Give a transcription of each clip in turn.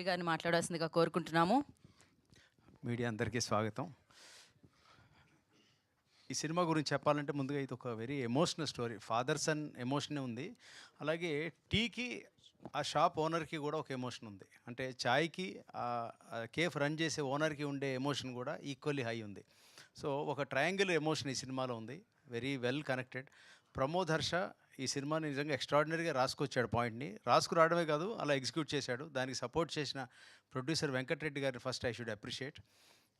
గారిని మాట్లాడాల్సిందిగా కోరుకుంటున్నాము. మీడియా అందరికీ స్వాగతం. ఈ సినిమా గురించి చెప్పాలంటే ముందుగా ఇది ఒక very emotional story. Father son ఎమోషనే ఉంది. అలాగే టీకి ఆ షాప్ ఓనర్కి కూడా ఒక ఎమోషన్ ఉంది. అంటే చాయ్కి కేఫ్ రన్ చేసే ఓనర్కి ఉండే ఎమోషన్ కూడా ఈక్వల్లీ హై ఉంది. సో ఒక ట్రయాంగిల్ ఎమోషన్ ఈ సినిమాలో ఉంది. Very well connected. Pramod Harsha ఈ సినిమాని నిజంగా ఎక్స్ట్రాడినరీగా రాసుకొచ్చాడు. పాయింట్ని రాసుకురావడమే కాదు, అలా ఎగ్జిక్యూట్ చేశాడు. దానికి సపోర్ట్ చేసిన ప్రొడ్యూసర్ వెంకటరెడ్డి గారిని ఫస్ట్ ఐ షుడ్ అప్రిషియేట్.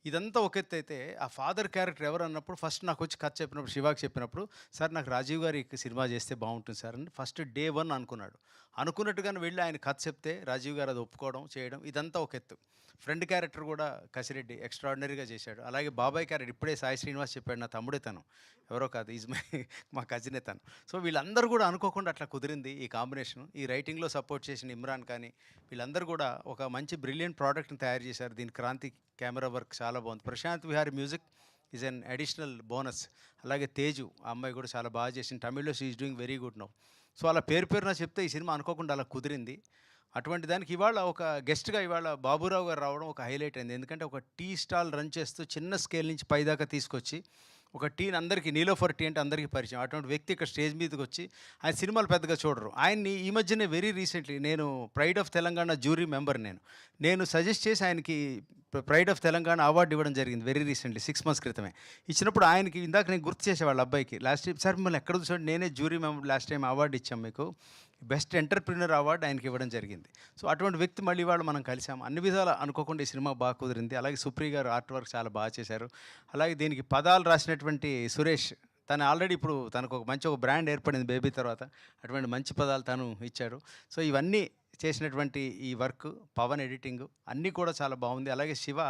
ఇదంతా ఒక ఎత్తు అయితే, ఆ ఫాదర్ క్యారెక్టర్ ఎవరు అన్నప్పుడు ఫస్ట్ నాకు వచ్చి కథ చెప్పినప్పుడు, శివాకి చెప్పినప్పుడు, సార్ నాకు రాజీవ్ గారి సినిమా చేస్తే బాగుంటుంది సార్ అని ఫస్ట్ డే 1 అనుకున్నాడు. అనుకున్నట్టుగానే వెళ్ళి ఆయన కథ చెప్తే రాజీవ్ గారు అది ఒప్పుకోవడం చేయడం ఇదంతా ఒక ఎత్తు. ఫ్రెండ్ క్యారెక్టర్ కూడా కసిరెడ్డి ఎక్స్ట్రాడినరీగా చేశాడు. అలాగే బాబాయ్ క్యారెక్టర్ ఇప్పుడే సాయి శ్రీనివాస్ చెప్పాడు, నా తమ్ముడే తను, ఎవరో కాదు, ఈజ్ మా కజినే తను. సో వీళ్ళందరూ కూడా అనుకోకుండా అట్లా కుదిరింది ఈ కాంబినేషన్. ఈ రైటింగ్లో సపోర్ట్ చేసిన ఇమ్రాన్ కానీ వీళ్ళందరూ కూడా ఒక మంచి బ్రిలియంట్ ప్రోడక్ట్ని తయారు చేశారు. దీని క్రాంతి కెమెరా వర్క్ చాలా బాగుంది. Prashanth Vihari music is an additional bonus. అలాగే తేజు ఆ అమ్మాయి కూడా చాలా బాగా చేసింది. తమిళ్లో she is doing very good now. So అలా పేరున చెప్తే ఈ సినిమా అనుకోకుండా అలా కుదిరింది. అటువంటి దానికి ఇవాళ ఒక గెస్ట్గా ఇవాళ బాబురావు గారు రావడం ఒక హైలైట్ అయింది. ఎందుకంటే ఒక టీ స్టాల్ రన్ చేస్తూ చిన్న స్కేల్ నుంచి పైదాకా తీసుకొచ్చి ఒక టీని అందరికీ, నీలోఫర్ టీ అంటే అందరికీ పరిచయం, అటువంటి వ్యక్తి ఇక్కడ స్టేజ్ మీదకి వచ్చి ఆయన సినిమాలు పెద్దగా చూడరు. ఆయన్ని ఈ మధ్యనే వెరీ రీసెంట్లీ నేను pride of Telangana jury member, నేను సజెస్ట్ చేసి ఆయనకి ప్రైడ్ ఆఫ్ తెలంగాణ అవార్డు ఇవ్వడం జరిగింది వెరీ రీసెంట్లీ, 6 months క్రితమే. ఇచ్చినప్పుడు ఆయనకి ఇందాక నేను గుర్తు చేసే వాళ్ళ అబ్బాయికి లాస్ట్ టైం, సార్ మిమ్మల్ని ఎక్కడ చూసాడు, నేనే jury member last time award ఇచ్చాం మీకు, బెస్ట్ ఎంటర్ప్రినర్ అవార్డు ఆయనకి ఇవ్వడం జరిగింది. సో అటువంటి వ్యక్తి మళ్ళీ వాళ్ళు మనం కలిసాం. అన్ని విధాలు అనుకోకుండా ఈ సినిమా బాగా కుదిరింది. అలాగే సుప్రియ గారు ఆర్ట్ వర్క్ చాలా బాగా చేశారు. అలాగే దీనికి పదాలు రాసినటువంటి సురేష్, తను ఆల్రెడీ ఇప్పుడు తనకు ఒక మంచి బ్రాండ్ ఏర్పడింది బేబీ తర్వాత, అటువంటి మంచి పదాలు తను ఇచ్చాడు. సో ఇవన్నీ చేసినటువంటి ఈ వర్క్, పవన్ ఎడిటింగ్ అన్నీ కూడా చాలా బాగుంది. అలాగే శివ,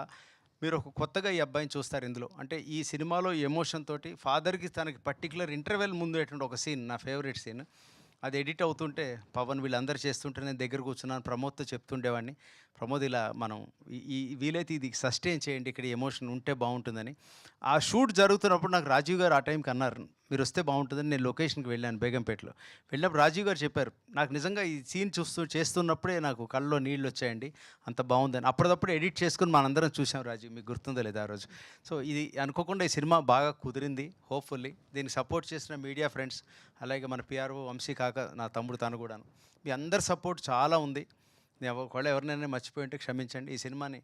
మీరు ఒక కొత్తగా ఈ అబ్బాయిని చూస్తారు ఇందులో. అంటే ఈ సినిమాలో ఎమోషన్ తోటి ఫాదర్కి తనకి పర్టికులర్ ఇంటర్వెల్ ముందు అటువంటి ఒక సీన్, నా ఫేవరెట్ సీన్, అది ఎడిట్ అవుతుంటే పవన్ వీళ్ళందరూ చేస్తుంటే నేను దగ్గర కూర్చున్నాను, ప్రమోద్తో చెప్తుండేవాడిని, ప్రమోద్ ఇలా మనం ఈ వీలైతే ఇది సస్టైన్ చేయండి, ఇక్కడ ఎమోషన్ ఉంటే బాగుంటుందని. ఆ షూట్ జరుగుతున్నప్పుడు నాకు రాజీవ్ గారు ఆ టైంకి అన్నారు, మీరు వస్తే బాగుంటుందని. నేను లొకేషన్కి వెళ్ళాను బేగంపేటలో. వెళ్ళినప్పుడు రాజీవ్ గారు చెప్పారు, నాకు నిజంగా ఈ సీన్ చేస్తున్నప్పుడే నాకు కళ్ళలో నీళ్ళు వచ్చాయండి, అంత బాగుందని. అప్పటిదప్పుడు ఎడిట్ చేసుకుని మనందరం చూసాం రాజీవ్, మీకు గుర్తుందో లేదా ఆ రోజు. సో ఇది అనుకోకుండా ఈ సినిమా బాగా కుదిరింది. హోప్ఫుల్లీ దీనికి సపోర్ట్ చేసిన మీడియా ఫ్రెండ్స్, అలాగే మన పిఆర్ఓ వంశీ కాక నా తమ్ముడు తను కూడాను, మీ అందరి సపోర్ట్ చాలా ఉంది. నేను ఒకవేళ ఎవరినైనా మర్చిపోయి ఉంటే క్షమించండి. ఈ సినిమాని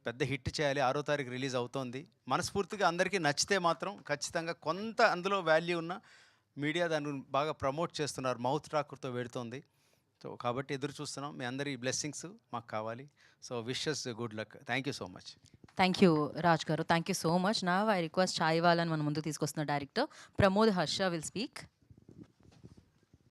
పెద్ద హిట్ చేయాలి. 6వ తారీఖు రిలీజ్ అవుతోంది. మనస్ఫూర్తిగా అందరికీ నచ్చితే మాత్రం ఖచ్చితంగా కొంత అందులో వాల్యూ ఉన్న మీడియా దాన్ని బాగా ప్రమోట్ చేస్తున్నారు, మౌత్ టాక్తో వెడుతోంది. సో కాబట్టి ఎదురు చూస్తున్నాం. మీ అందరి బ్లెస్సింగ్స్ మాకు కావాలి. So wishes good luck. Thank you so much. Thank you Raj garu, thank you so much. నా ఐ రిక్వెస్ట్ చాయ్ వాళ్ళని మన ముందుకు తీసుకొస్తున్న director Pramod Harsha will speak.